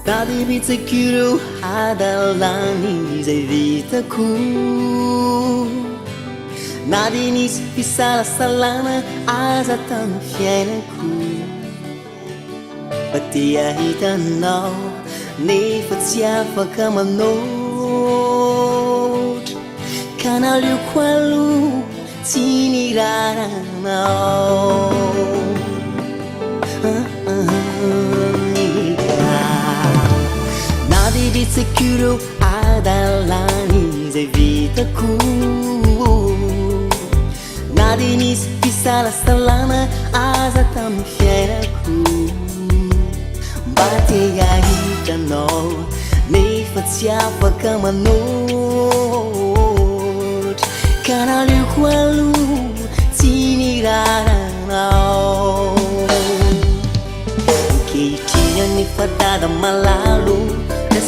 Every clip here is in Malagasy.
Tadi bitzekuru hadalani zavitaku Nadinis pisalasalana azatan fiainako Patia hitanao nefa tsy afaka manoatra Kanalioko aloha tsy niraranao Bitsakuro adalani zay vitako Nadinis pisalasalana aza tamin'ny fiainako Mba te ahitanao nefa tsy afaka manoatra Ka naleoko aloha tsy niraranao Ankehitriny nefa dada malalo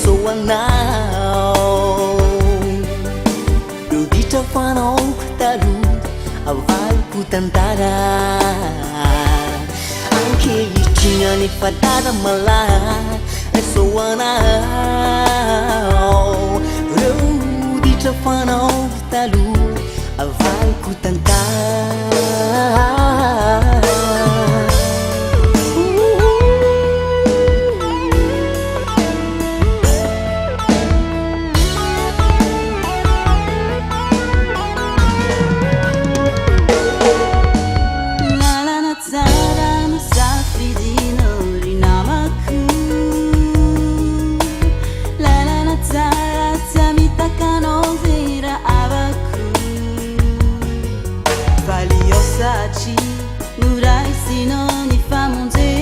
Soanao Doditra fanao taloha avaliko tantara Ankehitriny nefa dada malaky soanao Doditra fanao taloha avaliko tantara Nurai sino ni famonze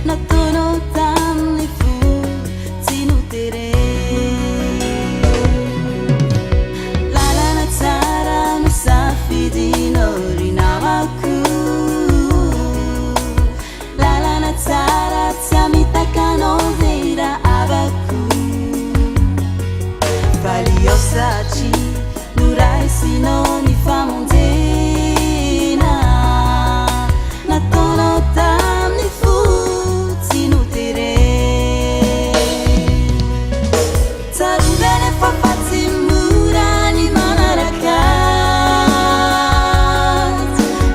Na tono tam ni fu Sinu tere Lala na tsara no safidino rinamaku Lala na tsara tsamitaka no vera abaku Valiosaci Nurai sino ni famondena Na tono tam ni futsi no tere Tarubene fa fazzi mura ni manarakat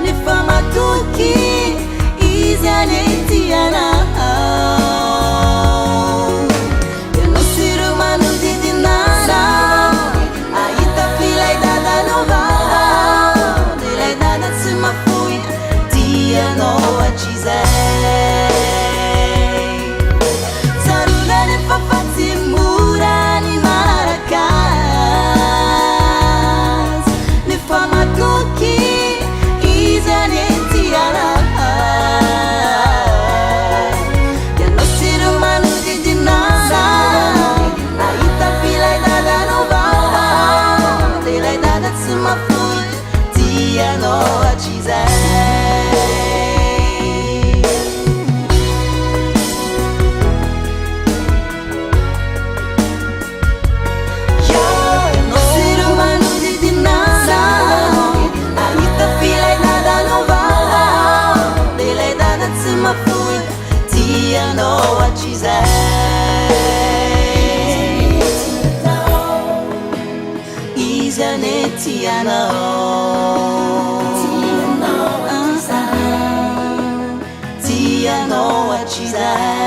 Ni fama tuki izianeti ana Tia no what she's at